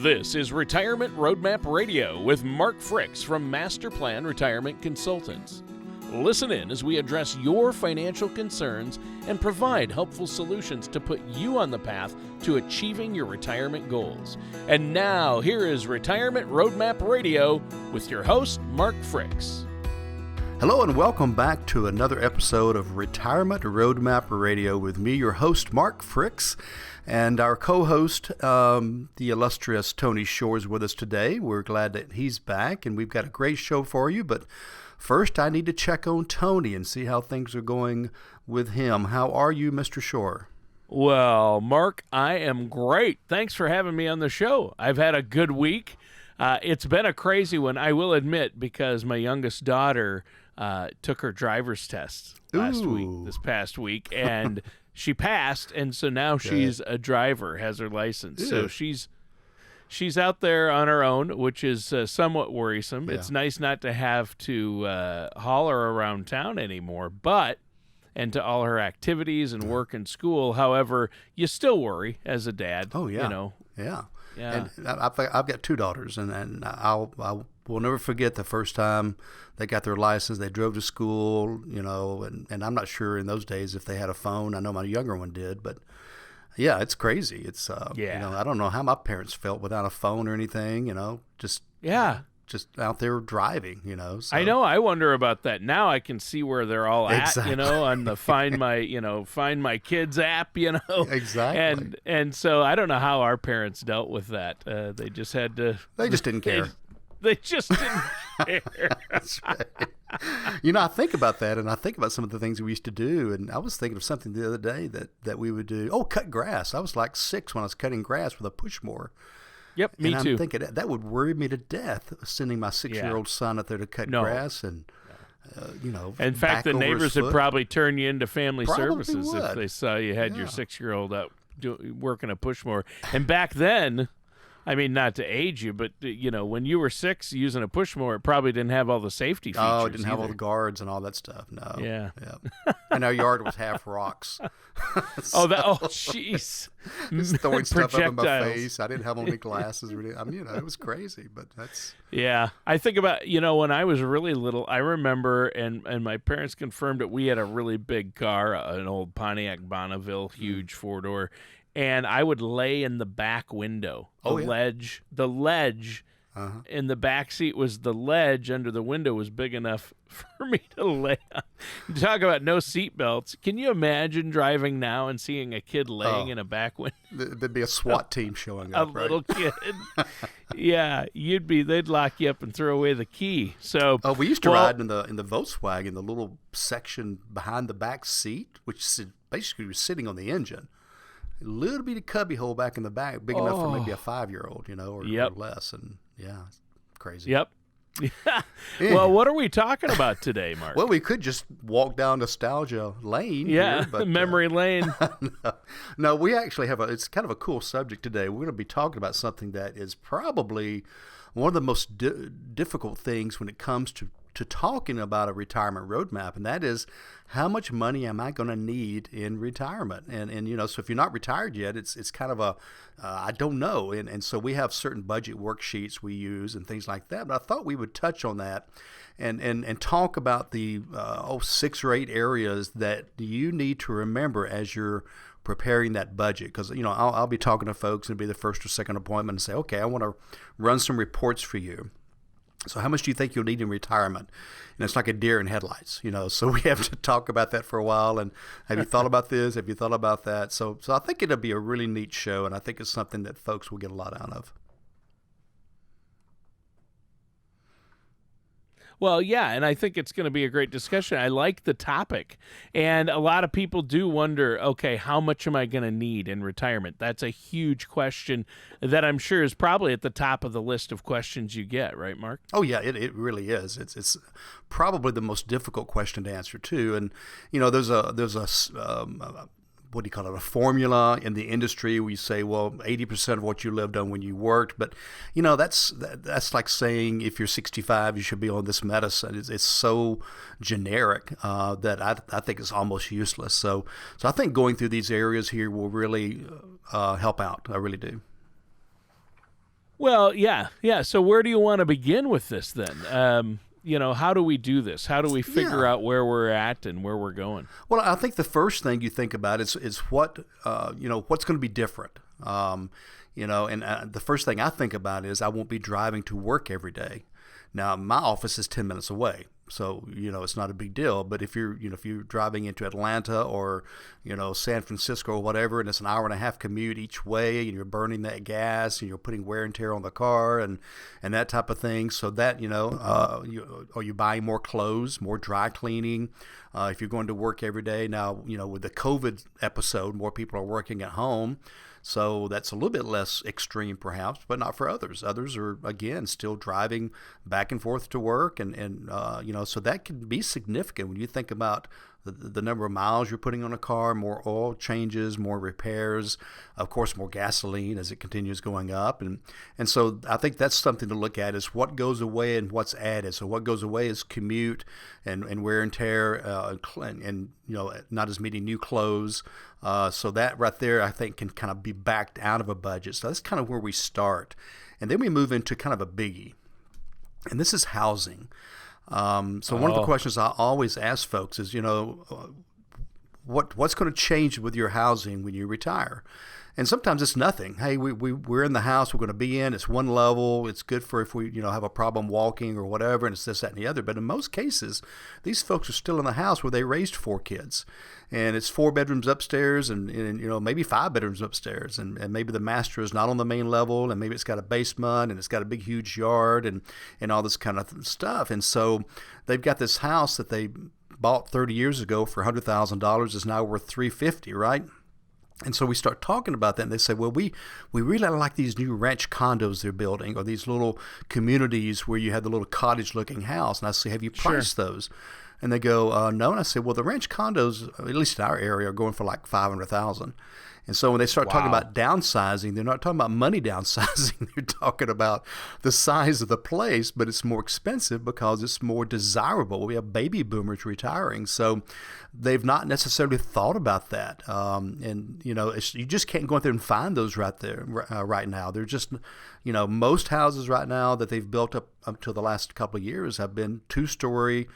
This is Retirement Roadmap Radio with Mark Fricks from Master Plan Retirement Consultants. Listen in as we address your financial concerns and provide helpful solutions to put you on the path to achieving your retirement goals. And now, here is Retirement Roadmap Radio with your host, Mark Fricks. Hello and welcome back to another episode of Retirement Roadmap Radio with me, your host, Mark Fricks, and our co-host, the illustrious Tony Shore, is with us today. We're glad that he's back, and we've got a great show for you, but first I need to check on Tony and see how things are going with him. How are you, Mr. Shore? Well, Mark, I am great. Thanks for having me on the show. I've had a good week. It's been a crazy one, I will admit, because my youngest daughter took her driver's test this past week, and she passed, and so now she's a driver, has her license. So she's out there on her own, which is somewhat worrisome. Yeah. It's nice not to have to haul her around town anymore, and to all her activities and work and school. However, you still worry as a dad. Oh, yeah. You know? Yeah. And I've got two daughters, and I will never forget the first time they got their license. They drove to school, and I'm not sure in those days if they had a phone. I know my younger one did, but yeah, it's crazy. It's I don't know how my parents felt without a phone or anything. Just out there driving. So. I know. I wonder about that. Now I can see where they're all at. On the Find My Kids app. Exactly. And so I don't know how our parents dealt with that. They just had to. They just didn't care. They just didn't care. That's right. I think about that, and I think about some of the things we used to do, and I was thinking of something the other day that we would do. Oh, cut grass. I was like 6 when I was cutting grass with a push mower. Yep, me too. And I'm thinking that would worry me to death, sending my 6-year-old son out there to cut grass and, in fact, the neighbors would probably turn you into family services would. If they saw you had your 6-year-old out working a push mower. And back then, I mean, not to age you, but, when you were 6 using a push mower, it probably didn't have all the safety features. Oh, it didn't have all the guards and all that stuff. No. Yeah. And our yard was half rocks. Jeez. Just throwing stuff up in my face. I didn't have any glasses. It was crazy, but that's. Yeah. I think about, when I was really little, I remember, and my parents confirmed it, we had a really big car, an old Pontiac Bonneville, huge 4-door. And I would lay in the back window, ledge in the back seat was the ledge under the window was big enough for me to lay on. Talk about no seat belts. Can you imagine driving now and seeing a kid laying in a back window? There'd be a SWAT team showing up, right? Little kid. Yeah, they'd lock you up and throw away the key. So we used to ride in the Volkswagen, the little section behind the back seat, which basically was sitting on the engine. A little bitty cubby hole back in the back, big enough for maybe a 5-year-old, or less. And it's crazy. Yep. Well, what are we talking about today, Mark? Well, we could just walk down nostalgia lane. Yeah, here, but, memory lane. No, we actually have it's kind of a cool subject today. We're going to be talking about something that is probably one of the most difficult things when it comes to talking about a retirement roadmap, and that is, how much money am I going to need in retirement? And so if you're not retired yet, it's kind of I don't know. And so we have certain budget worksheets we use and things like that. But I thought we would touch on that and talk about the 6 or 8 areas that you need to remember as you're preparing that budget. Because, I'll be talking to folks and it'll be the first or second appointment and say, okay, I want to run some reports for you. So how much do you think you'll need in retirement? And it's like a deer in headlights, so we have to talk about that for a while. And have you thought about this? Have you thought about that? So I think it'll be a really neat show, and I think it's something that folks will get a lot out of. Well, yeah, and I think it's going to be a great discussion. I like the topic, and a lot of people do wonder, okay, how much am I going to need in retirement? That's a huge question that I'm sure is probably at the top of the list of questions you get, right, Mark? Oh, yeah, it really is. It's probably the most difficult question to answer, too. And, there's a what do you call it, a formula in the industry where you say, well, 80% of what you lived on when you worked. But, that's like saying if you're 65, you should be on this medicine. It's so generic that I think it's almost useless. So I think going through these areas here will really help out. I really do. Well, yeah, yeah. So where do you want to begin with this then? How do we do this? How do we figure out where we're at and where we're going? Well, I think the first thing you think about is what what's going to be different. The first thing I think about is I won't be driving to work every day. Now, my office is 10 minutes away, so it's not a big deal. But if you're driving into Atlanta or San Francisco or whatever, and it's an hour and a half commute each way, and you're burning that gas, and you're putting wear and tear on the car, and that type of thing. So that are you buying more clothes, more dry cleaning? If you're going to work every day now, with the COVID episode, more people are working at home. So that's a little bit less extreme perhaps, but not for others. Others are, again, still driving back and forth to work. So that can be significant when you think about the number of miles you're putting on a car, more oil changes, more repairs, of course, more gasoline as it continues going up. And so I think that's something to look at is what goes away and what's added. So what goes away is commute and wear and tear and not as many new clothes. So that right there, I think, can kind of be backed out of a budget. So that's kind of where we start. And then we move into kind of a biggie. And this is housing. So one of the questions I always ask folks is, what's going to change with your housing when you retire? And sometimes it's nothing. Hey, we're in the house we're going to be in. It's one level. It's good for if we have a problem walking or whatever, and it's this, that, and the other. But in most cases, these folks are still in the house where they raised 4 kids. And it's 4 bedrooms upstairs and maybe 5 bedrooms upstairs. And maybe the master is not on the main level, and maybe it's got a basement and it's got a big, huge yard and all this kind of stuff. And so they've got this house that they bought 30 years ago for $100,000 is now worth $350,000, right? And so we start talking about that, and they say, well, we really like these new ranch condos they're building, or these little communities where you have the little cottage-looking house. And I say, have you priced those? And they go, no. And I say, well, the ranch condos, at least in our area, are going for like $500,000. And so when they start talking about downsizing, they're not talking about money downsizing. They're talking about the size of the place, but it's more expensive because it's more desirable. We have baby boomers retiring. So they've not necessarily thought about that. You just can't go out there and find those right there right now. They're just, most houses right now that they've built up to the last couple of years have been 2-story,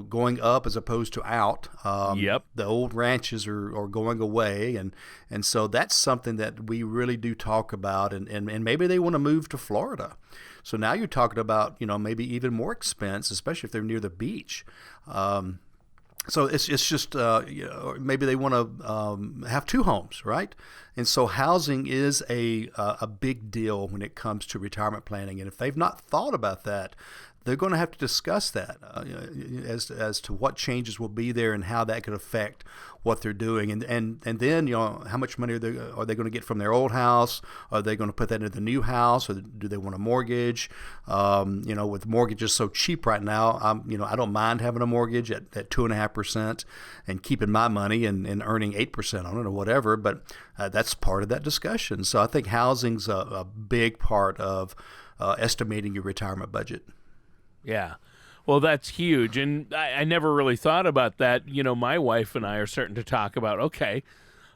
going up as opposed to out. The old ranches are going away. And so that's something that we really do talk about. And maybe they want to move to Florida. So now you're talking about, maybe even more expense, especially if they're near the beach. So it's just, maybe they want to have 2 homes, right? And so housing is a big deal when it comes to retirement planning. And if they've not thought about that, they're going to have to discuss that as to what changes will be there and how that could affect what they're doing. And then, how much money are they going to get from their old house? Are they going to put that into the new house, or do they want a mortgage? With mortgages so cheap right now, I don't mind having a mortgage at 2.5% and keeping my money and earning 8% on it or whatever. But that's part of that discussion. So I think housing's a big part of estimating your retirement budget. Yeah. Well, that's huge. And I never really thought about that. My wife and I are starting to talk about, okay,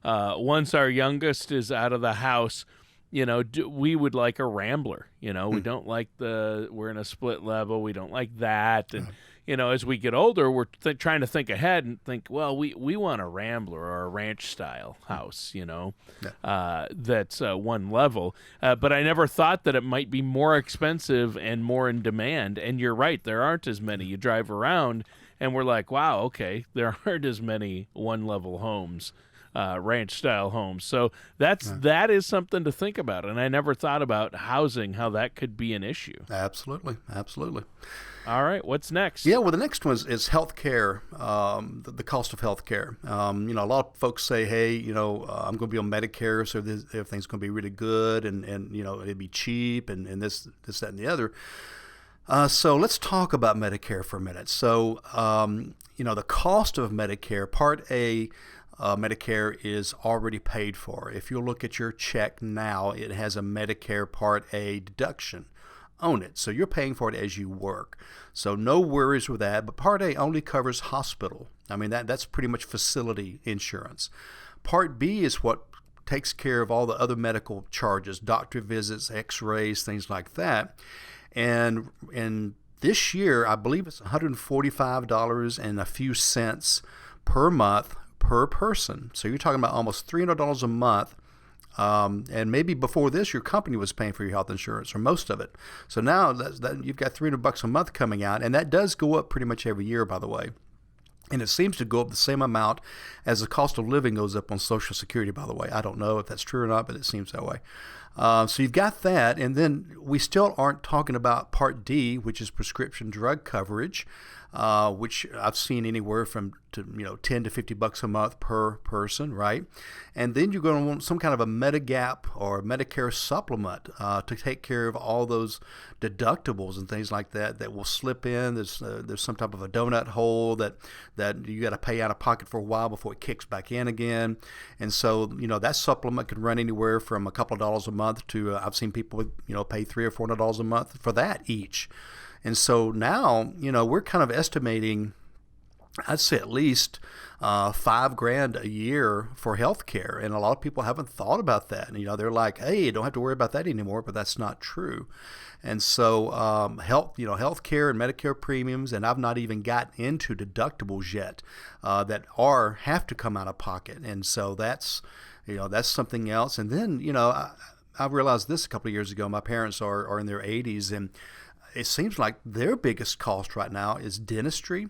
once our youngest is out of the house, we would like a Rambler. We don't like we're in a split level. We don't like that. And, as we get older, we're trying to think ahead and think, well, we want a Rambler or a ranch style house, that's one level. But I never thought that it might be more expensive and more in demand. And you're right, there aren't as many. You drive around and we're like, wow, okay, there aren't as many one level homes. Ranch style homes. So that is something to think about. And I never thought about housing, how that could be an issue. Absolutely. All right. What's next? Yeah, well, the next one is health care, the cost of health care. A lot of folks say, hey, I'm going to be on Medicare, so everything's going to be really good and it'd be cheap and this, that, and the other. So let's talk about Medicare for a minute. So, the cost of Medicare, Part A, Medicare is already paid for. If you look at your check now, it has a Medicare Part A deduction on it. So you're paying for it as you work. So no worries with that. But Part A only covers hospital. I mean, that's pretty much facility insurance. Part B is what takes care of all the other medical charges, doctor visits, x-rays, things like that. And this year, I believe it's $145 and a few cents per month per person. So you're talking about almost $300 a month. And maybe before this, your company was paying for your health insurance, or most of it. So now that you've got $300 a month coming out, and that does go up pretty much every year, by the way. And it seems to go up the same amount as the cost of living goes up on Social Security, by the way. I don't know if that's true or not, but it seems that way. So you've got that, and then we still aren't talking about Part D, which is prescription drug coverage, which I've seen anywhere from $10 to $50 a month per person, right? And then you're going to want some kind of a Medigap or Medicare supplement to take care of all those deductibles and things like that will slip in. There's some type of a donut hole that you got to pay out of pocket for a while before it kicks back in again. And so that supplement can run anywhere from a couple of dollars a month to I've seen people pay $300 or $400 a month for that each. And so now, we're kind of estimating, I'd say at least $5,000 a year for health care. And a lot of people haven't thought about that. And, they're like, hey, you don't have to worry about that anymore, but that's not true. And so health care and Medicare premiums, and I've not even gotten into deductibles yet that have to come out of pocket. And so that's something else. And then, I realized this a couple of years ago. My parents are in their 80s, and it seems like their biggest cost right now is dentistry,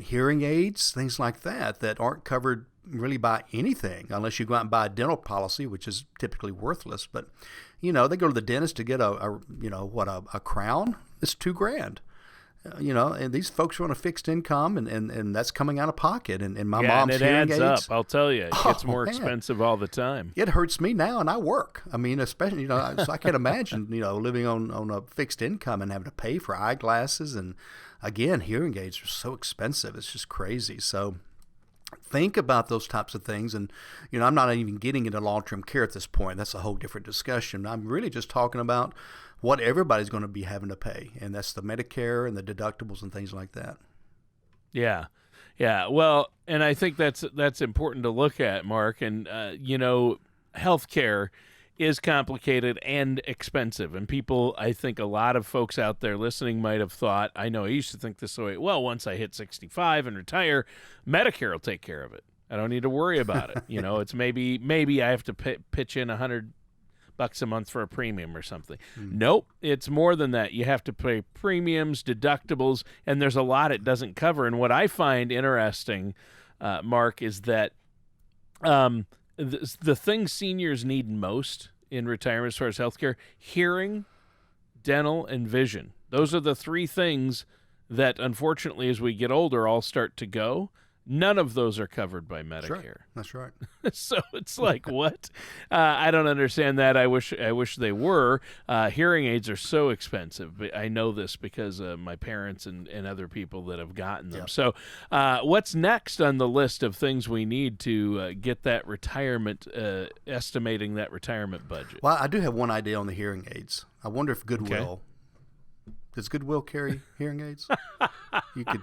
hearing aids, things like that aren't covered really by anything unless you go out and buy a dental policy, which is typically worthless. But, they go to the dentist to get a crown. It's $2,000. And these folks are on a fixed income, and that's coming out of pocket. And my mom's and it hearing adds aids. up. I'll tell you, it gets more expensive all the time. It hurts me now, and I work. I mean, especially so I can't imagine living on a fixed income and having to pay for eyeglasses. And again, hearing aids are so expensive; it's just crazy. So think about those types of things. And I'm not even getting into long-term care at this point. That's a whole different discussion. I'm really just talking about what everybody's going to be having to pay, and that's the Medicare and the deductibles and things like that. Yeah. Well, and I think that's important to look at, Mark. And healthcare is complicated and expensive, and I think a lot of folks out there listening might have thought, I know I used to think this way. Well, once I hit 65 and retire, Medicare will take care of it. I don't need to worry about it. It's maybe I have to pitch in $100 a month for a premium or something. Nope, it's more than that. You have to pay premiums, deductibles, and there's a lot it doesn't cover. And what I find interesting, Mark, is that the things seniors need most in retirement as far as healthcare: hearing, dental, and vision. Those are the three things that, unfortunately, as we get older, all start to go. None of those are covered by Medicare. Sure. That's right. So it's like, what? I don't understand that. I wish they were. Hearing aids are so expensive. But I know this because my parents and other people that have gotten them. Yep. So what's next on the list of things we need to get that retirement, estimating that retirement budget? Well, I do have one idea on the hearing aids. I wonder if Goodwill... Okay. Does Goodwill carry hearing aids? You could,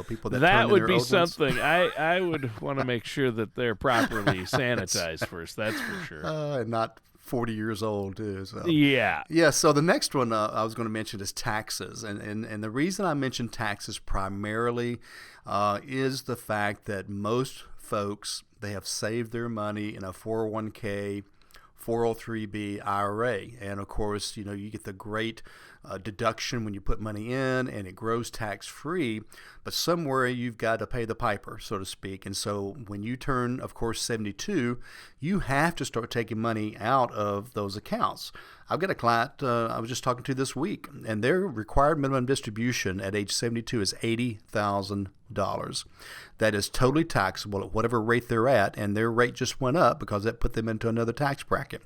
people that would be something. I would want to make sure that they're properly sanitized first. That's for sure. And not 40 years old too. So. Yeah. So the next one I was going to mention is taxes, and the reason I mention taxes primarily is the fact that most folks, they have saved their money in a 401k, 403b IRA, and of course, you get the great deduction when you put money in, and it grows tax-free, but somewhere you've got to pay the piper, so to speak. And so when you turn, of course, 72, you have to start taking money out of those accounts. I've got a client I was just talking to this week, and their required minimum distribution at age 72 is $80,000. That is totally taxable at whatever rate they're at, and their rate just went up because that put them into another tax bracket.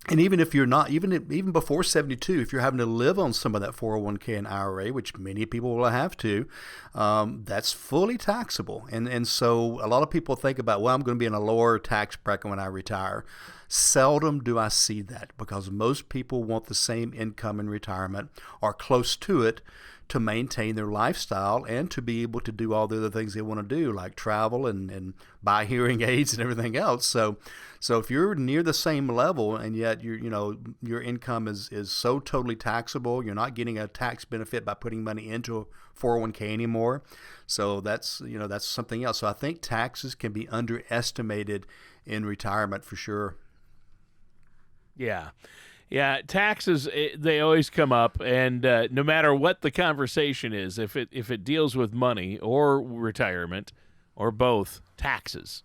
And even if you're not, even before 72, if you're having to live on some of that 401k and IRA, which many people will have to, that's fully taxable. And so a lot of people think about, well, I'm going to be in a lower tax bracket when I retire. Seldom do I see that, because most people want the same income in retirement or close to it to maintain their lifestyle and to be able to do all the other things they want to do, like travel and buy hearing aids and everything else. So if you're near the same level and yet your income is so totally taxable, you're not getting a tax benefit by putting money into a 401k anymore. So that's something else. So I think taxes can be underestimated in retirement for sure. Yeah. Yeah, taxes, they always come up, and no matter what the conversation is, if it deals with money or retirement or both, taxes.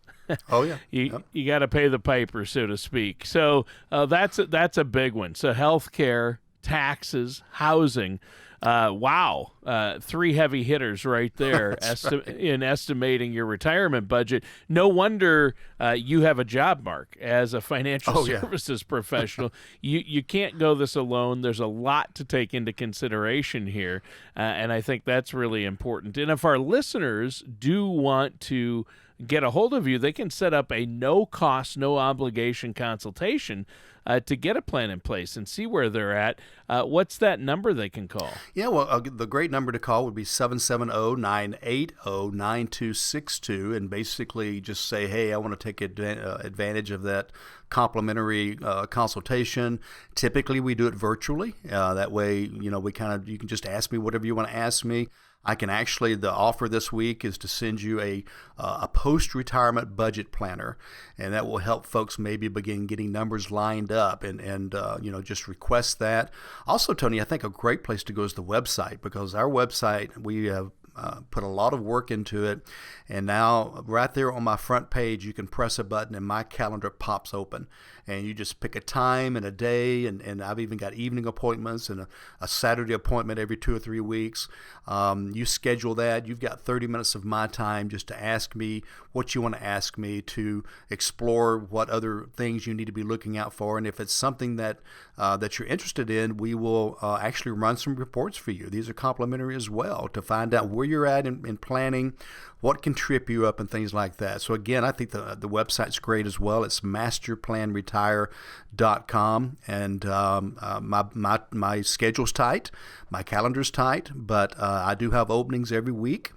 Oh yeah, you got to pay the piper, so to speak. So that's a big one. So healthcare, taxes, housing. Wow, 3 heavy hitters right there in estimating your retirement budget. No wonder you have a job, Mark, as a financial services professional. You can't go this alone. There's a lot to take into consideration here, and I think that's really important. And if our listeners do want to get a hold of you, they can set up a no-cost, no-obligation consultation to get a plan in place and see where they're at. What's that number they can call? Yeah, well, the great number to call would be 770-980-9262, and basically just say, hey, I want to take advantage of that complimentary consultation. Typically, we do it virtually. That way, you can just ask me whatever you want to ask me. I can actually, the offer this week is to send you a post-retirement budget planner, and that will help folks maybe begin getting numbers lined up and just request that. Also, Tony, I think a great place to go is the website, because our website, we have put a lot of work into it, and now right there on my front page, you can press a button and my calendar pops open, and you just pick a time and a day, and I've even got evening appointments and a Saturday appointment every 2 or 3 weeks. You schedule that. You've got 30 minutes of my time just to ask me what you want to ask me, to explore what other things you need to be looking out for, and if it's something that you're interested in, we will actually run some reports for you. These are complimentary as well, to find out where you're at in planning, what can trip you up, and things like that. So again, I think the website's great as well. It's masterplanretire.com, and my schedule's tight, my calendar's tight, but I do have openings every week.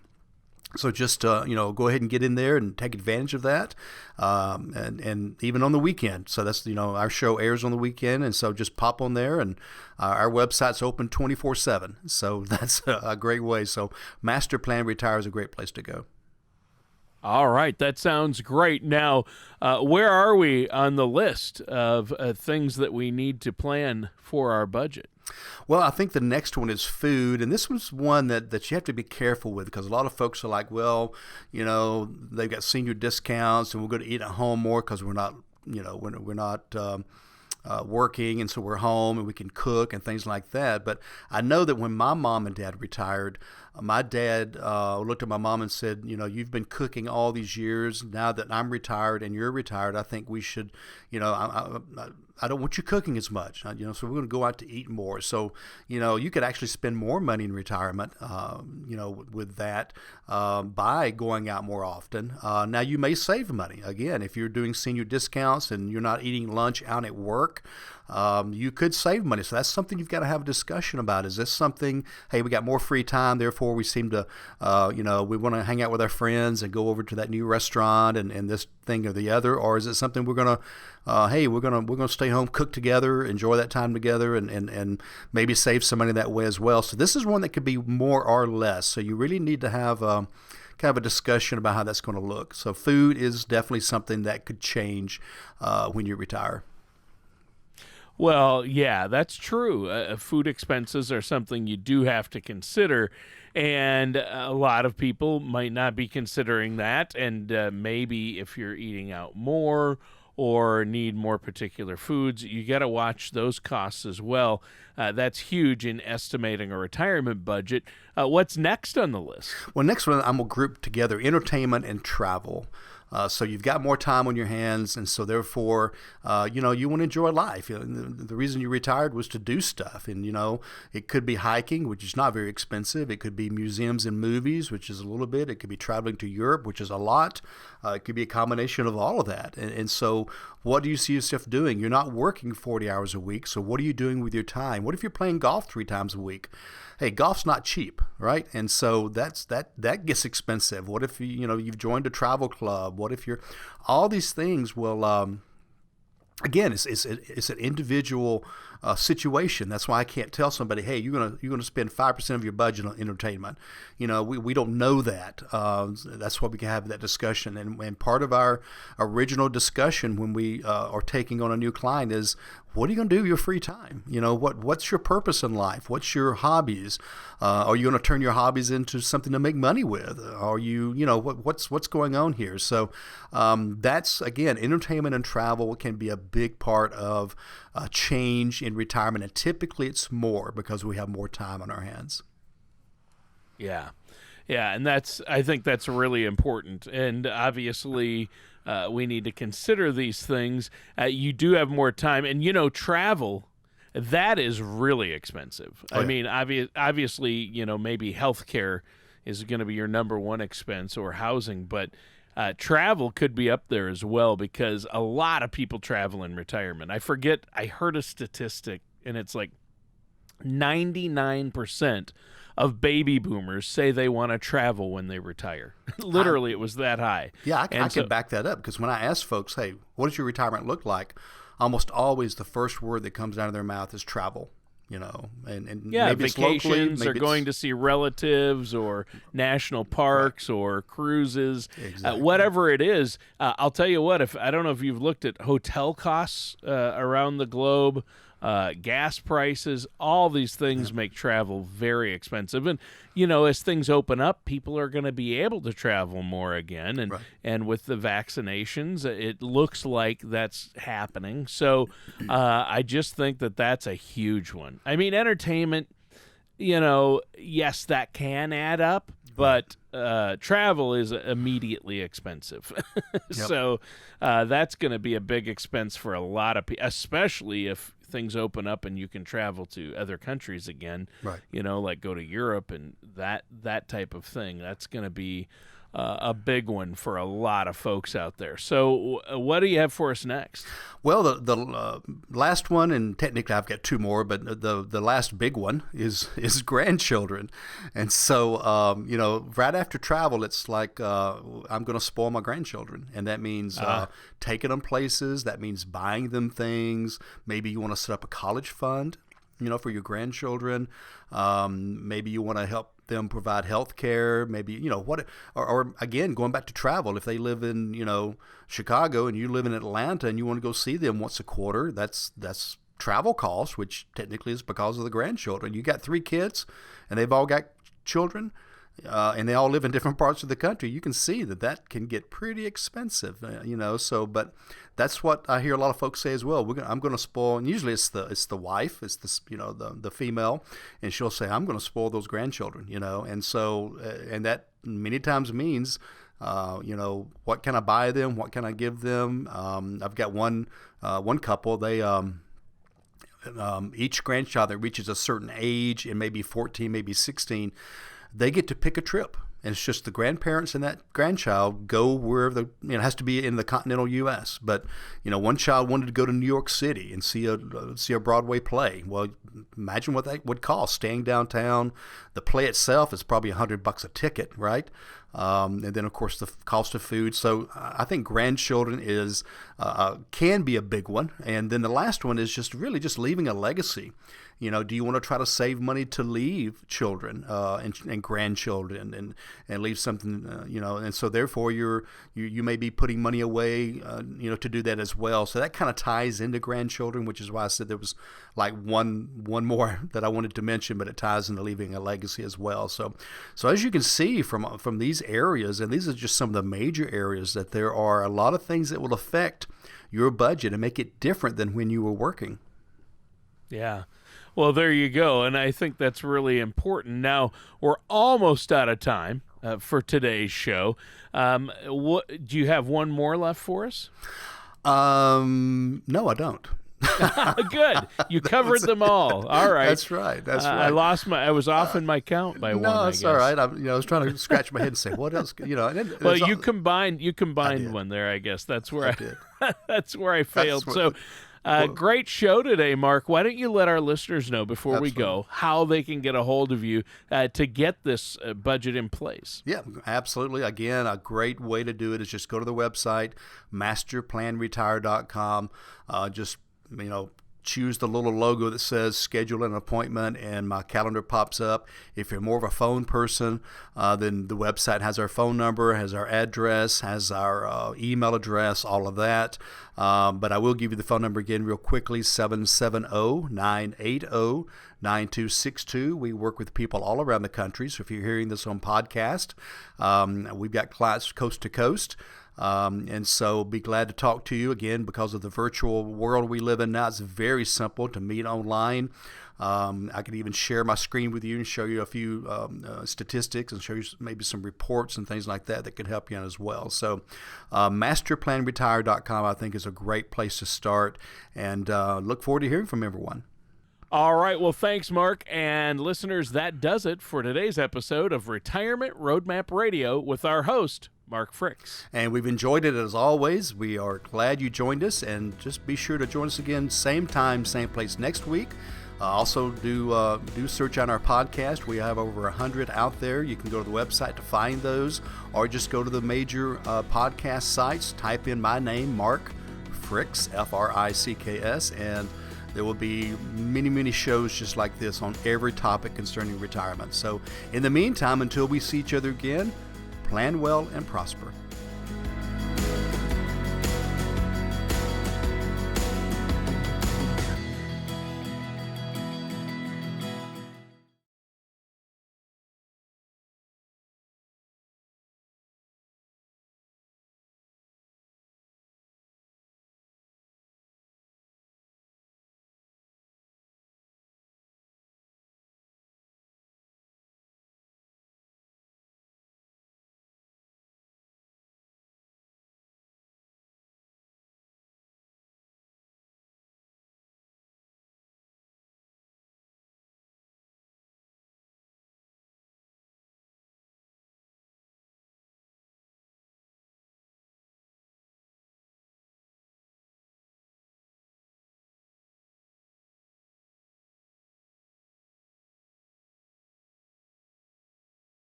So just go ahead and get in there and take advantage of that, and even on the weekend. So that's our show airs on the weekend, and so just pop on there, and our website's open 24/7. So that's a great way. So Master Plan Retire is a great place to go. All right, that sounds great. Now, where are we on the list of things that we need to plan for our budget? Well, I think the next one is food, and this was one that you have to be careful with, because a lot of folks are like, well, they've got senior discounts, and we're going to eat at home more because we're not working, and so we're home and we can cook and things like that. But I know that when my mom and dad retired, my dad looked at my mom and said, you've been cooking all these years. Now that I'm retired and you're retired, I think we should, I don't want you cooking as much, so we're going to go out to eat more. So, you could actually spend more money in retirement, with that, by going out more often. Now, you may save money. Again, if you're doing senior discounts and you're not eating lunch out at work, you could save money. So that's something you've got to have a discussion about. Is this something, hey, we got more free time, therefore we seem to, we want to hang out with our friends and go over to that new restaurant and this thing or the other? Or is it something we're going to, we're going to stay home, cook together, enjoy that time together, and maybe save some money that way as well? So this is one that could be more or less. So you really need to have kind of a discussion about how that's going to look. So food is definitely something that could change when you retire. Well, yeah, that's true. Food expenses are something you do have to consider, and a lot of people might not be considering that, and maybe if you're eating out more or need more particular foods, you got to watch those costs as well. That's huge in estimating a retirement budget. What's next on the list? Well, next one, I'm going to group together entertainment and travel. So you've got more time on your hands, and so therefore, you want to enjoy life. The reason you retired was to do stuff, and it could be hiking, which is not very expensive. It could be museums and movies, which is a little bit. It could be traveling to Europe, which is a lot. It could be a combination of all of that. And so what do you see yourself doing? You're not working 40 hours a week. So what are you doing with your time? What if you're playing golf 3 times a week? Hey, golf's not cheap, right? And so that gets expensive. What if you've joined a travel club? What if all these things will, again, it's an individual situation. That's why I can't tell somebody, hey, you're gonna spend 5% of your budget on entertainment. We don't know that. That's why we can have that discussion. And part of our original discussion when we are taking on a new client is, what are you going to do with your free time? What's your purpose in life? What's your hobbies? Are you going to turn your hobbies into something to make money with? Are what's going on here? So that's, again, entertainment and travel can be a big part of change in retirement. And typically it's more because we have more time on our hands. Yeah. Yeah. And I think that's really important. And obviously, we need to consider these things. You do have more time, and travel, that is really expensive. Oh, yeah. I mean, obviously, maybe healthcare is going to be your number one expense, or housing, but travel could be up there as well, because a lot of people travel in retirement. I heard a statistic, and it's like 99% of baby boomers say they want to travel when they retire. Literally, it was that high. Yeah, I can back that up, because when I ask folks, hey, what does your retirement look like? Almost always the first word that comes out of their mouth is travel. And yeah, maybe vacations, it's locally, or going to see relatives, or national parks, right, or cruises, exactly. Whatever it is. I'll tell you what, I don't know if you've looked at hotel costs around the globe, gas prices, all these things make travel very expensive. And, as things open up, people are going to be able to travel more again. And, right, and with the vaccinations, it looks like that's happening. So I just think that's a huge one. I mean, entertainment, yes, that can add up, but travel is immediately expensive. So that's going to be a big expense for a lot of people, especially if things open up and you can travel to other countries again, right, like go to Europe and that type of thing. That's going to be a big one for a lot of folks out there. So what do you have for us next? Well, the last one, and technically I've got 2 more, but the last big one is grandchildren. And so, right after travel, it's like I'm going to spoil my grandchildren. And that means taking them places. That means buying them things. Maybe you want to set up a college fund, for your grandchildren. Maybe you want to help them provide health care, maybe, or again, going back to travel, if they live in, Chicago and you live in Atlanta and you want to go see them once a quarter, that's travel costs, which technically is because of the grandchildren. You got 3 kids and they've all got children, and they all live in different parts of the country. You can see that can get pretty expensive, but that's what I hear a lot of folks say as well. I'm going to spoil, and usually it's the wife, it's the female, and she'll say, I'm going to spoil those grandchildren, and so, and that many times means, what can I buy them? What can I give them? I've got one couple, they, each grandchild that reaches a certain age, and maybe 14, maybe 16, they get to pick a trip. And it's just the grandparents and that grandchild go wherever it has to be in the continental U.S. But, one child wanted to go to New York City and see a Broadway play. Well, imagine what that would cost, staying downtown. The play itself is probably $100 a ticket, right? And then, of course, the cost of food. So I think grandchildren can be a big one. And then the last one is just leaving a legacy. Do you want to try to save money to leave children and grandchildren and leave something, and so therefore you may be putting money away, to do that as well. So that kind of ties into grandchildren, which is why I said there was like one more that I wanted to mention, but it ties into leaving a legacy as well. So as you can see from these areas, and these are just some of the major areas, that there are a lot of things that will affect your budget and make it different than when you were working. Yeah. Well, there you go, and I think that's really important. Now, we're almost out of time for today's show. Do you have one more left for us? No, I don't. Good. You covered them all. All right. That's right. That's right. I was off in my count by one. No, I it's guess. all right. I was trying to scratch my head and say, what else? And then, Well, you combined one there. I guess that's where I did. that's where I failed. Great show today, Mark. Why don't you let our listeners know before we go how they can get a hold of you to get this budget in place? Yeah, absolutely. Again, a great way to do it is just go to the website, masterplanretire.com. Just, choose the little logo that says schedule an appointment, and my calendar pops up. If you're more of a phone person, then the website has our phone number, has our address, has our email address, all of that. But I will give you the phone number again real quickly, 770-980-9262. We work with people all around the country, so if you're hearing this on podcast, we've got clients coast to coast. And so be glad to talk to you again. Because of the virtual world we live in now, it's very simple to meet online. I can even share my screen with you and show you a few statistics and show you maybe some reports and things like that could help you out as well. So masterplanretire.com I think is a great place to start, and look forward to hearing from everyone. All right. Well, thanks, Mark. And listeners, that does it for today's episode of Retirement Roadmap Radio with our host, Mark Fricks. And we've enjoyed it as always. We are glad you joined us, and just be sure to join us again, same time, same place next week. Also, do search on our podcast. We have over 100 out there. You can go to the website to find those, or just go to the major podcast sites, type in my name, Mark Fricks, Fricks, and there will be many, many shows just like this on every topic concerning retirement. So in the meantime, until we see each other again, plan well and prosper.